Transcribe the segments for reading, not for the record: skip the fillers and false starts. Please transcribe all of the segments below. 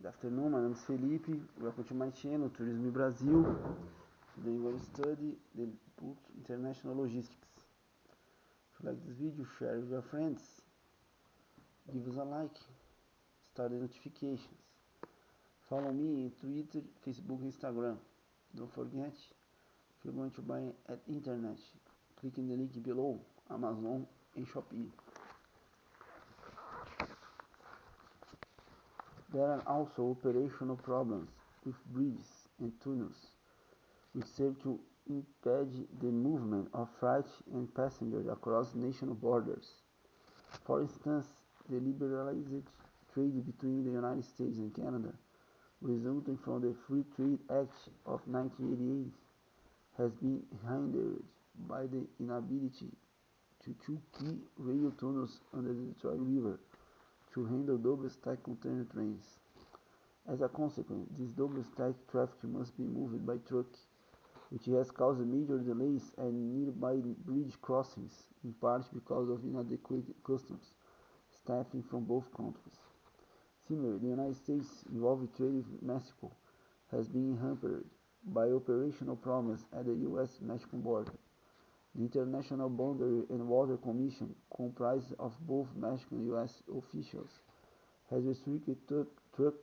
Good afternoon, my name is Felipe. Welcome to my channel, Tourism Brazil. Today we will study the book International Logistics. If you like this video, share with your friends. Give us a like. Start the notifications. Follow me on Twitter, Facebook, Instagram. Don't forget, if you're going to buy at internet, click in the link below, Amazon and Shopee. There are also operational problems with bridges and tunnels, which serve to impede the movement of freight and passengers across national borders. For instance, the liberalized trade between the United States and Canada, resulting from the Free Trade Act of 1988, has been hindered by the inability to two key rail tunnels under the Detroit River to handle double-stack container trains. As a consequence, this double-stack traffic must be moved by truck, which has caused major delays at nearby bridge crossings, in part because of inadequate customs staffing from both countries. Similarly, the United States, involved trade with Mexico, has been hampered by operational problems at the U.S.-Mexican border. The International Boundary and Water Commission, comprised of both Mexican and U.S. officials, has restricted truck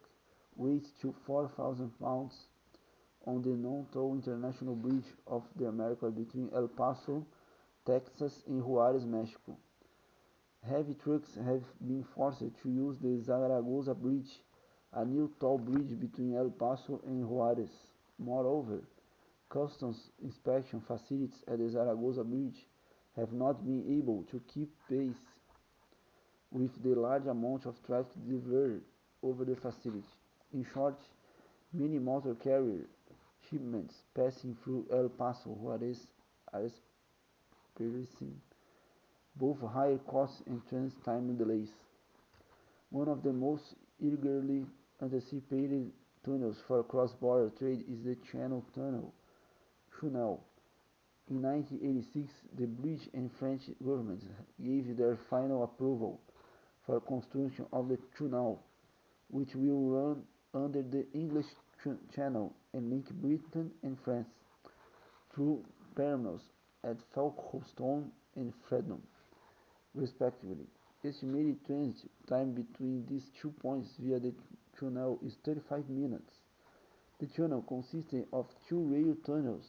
weight to 4,000 pounds on the non-toll International Bridge of the Americas between El Paso, Texas and Juarez, Mexico. Heavy trucks have been forced to use the Zaragoza Bridge, a new toll bridge between El Paso and Juarez. Moreover, customs inspection facilities at the Zaragoza Bridge have not been able to keep pace with the large amount of traffic diverted over the facility. In short, many motor carrier shipments passing through El Paso, Juarez are experiencing both higher costs and transit time delays. One of the most eagerly anticipated tunnels for cross-border trade is the Channel Tunnel. In 1986, the British and French governments gave their final approval for construction of the tunnel, which will run under the English Channel and link Britain and France through terminals at Folkestone and Fredon, respectively. Estimated transit time between these 2 points via the tunnel is 35 minutes. The tunnel, consisting of 2 rail tunnels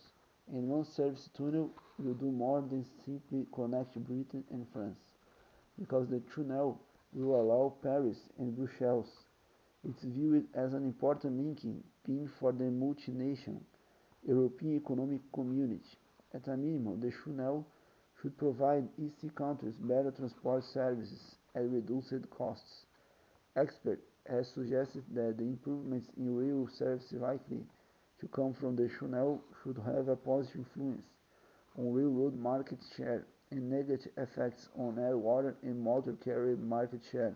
and 1 service tunnel, will do more than simply connect Britain and France, because the tunnel will allow Paris and Brussels. It's viewed as an important linking pin for the multinational European Economic Community. At a minimum, the tunnel should provide EC countries better transport services at reduced costs. Experts have suggested that the improvements in rail service likely to come from the tunnel should have a positive influence on railroad market share and negative effects on air, water, and motor carrier market share.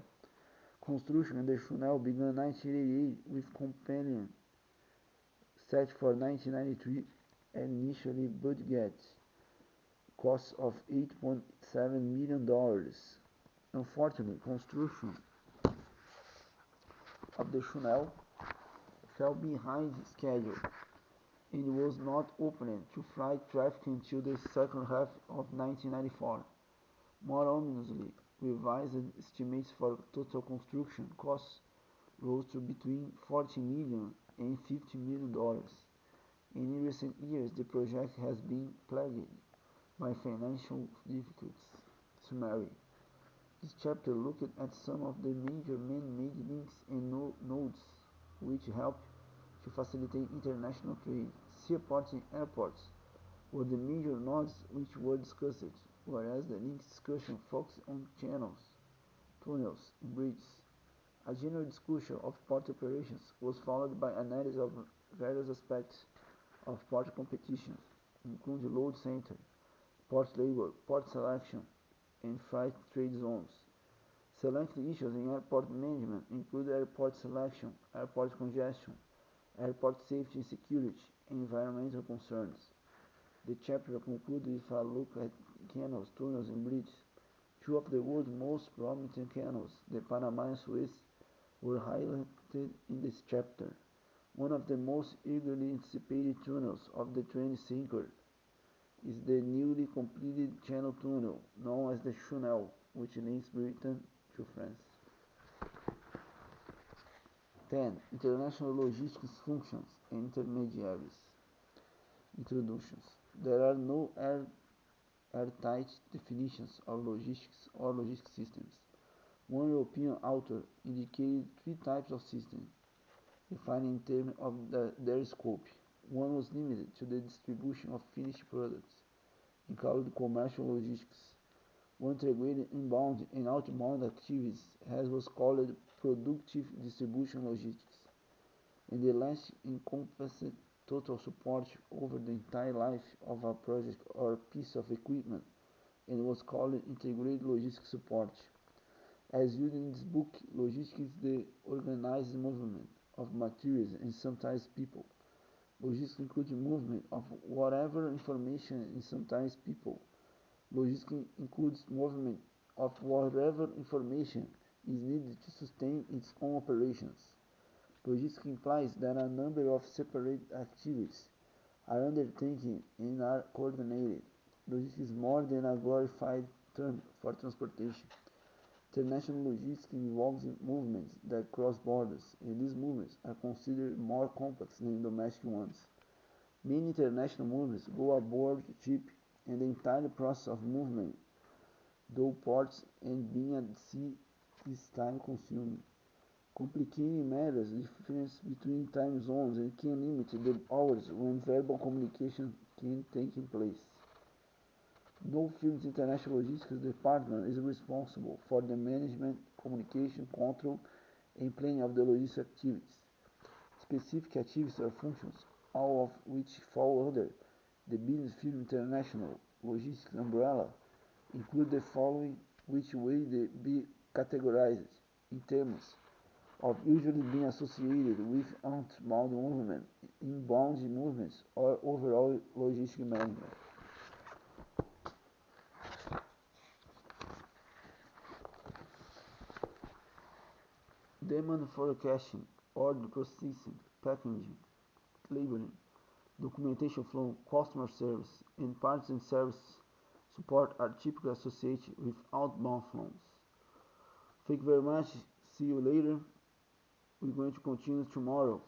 Construction of the tunnel began in 1988 with companion set for 1993 and initially budget costs of $8.7 million. Unfortunately, construction of the tunnel fell behind schedule and was not opened to freight traffic until the second half of 1994. More ominously, revised estimates for total construction costs rose to between $40 million and $50 million. In recent years, the project has been plagued by financial difficulties. Summary. This chapter looked at some of the major man-made links and nodes which help to facilitate international trade. Seaports and airports were the major nodes which were discussed, whereas the link discussion focused on channels, tunnels, and bridges. A general discussion of port operations was followed by analysis of various aspects of port competition, including load center, port labor, port selection, and freight trade zones. Select issues in airport management include airport selection, airport congestion, airport safety and security, and environmental concerns. The chapter concludes with a look at canals, tunnels, and bridges. Two of the world's most prominent canals, the Panama and Suez, were listed in this chapter. One of the most eagerly anticipated tunnels of the 20th century is the newly completed Channel Tunnel, known as the Channel, which links Britain to France. 10. International logistics functions and intermediaries. Introductions. There are no airtight definitions of logistics or logistic systems. One European author indicated three types of systems, defined in terms of their scope. One was limited to the distribution of finished products and called commercial logistics. One integrated inbound and outbound activities was called productive distribution logistics. And the last encompassed total support over the entire life of a project or piece of equipment and was called integrated logistics support. As used in this book, logistics is the organized movement of materials and sometimes people. Logistics includes movement of whatever information and sometimes people. Logistics includes movement of whatever information is needed to sustain its own operations. Logistics implies that a number of separate activities are undertaken and are coordinated. Logistics is more than a glorified term for transportation. International logistics involves movements that cross borders, and these movements are considered more complex than domestic ones. Many international movements go aboard ship, and the entire process of movement through ports and being at sea is time-consuming, complicating matters. The difference between time zones and can limit the hours when verbal communication can take place. No firm's international logistics department is responsible for the management, communication, control, and planning of the logistics activities. Specific activities or functions, all of which fall under the Business Firm International Logistics umbrella, include the following, which will be categorized in terms of usually being associated with outbound movement, inbound movements, or overall logistic management. Demand forecasting, order processing, packaging, labeling, documentation flow, customer service, and parts and service support are typically associated with outbound flows. Thank you very much. See you later. We're going to continue tomorrow.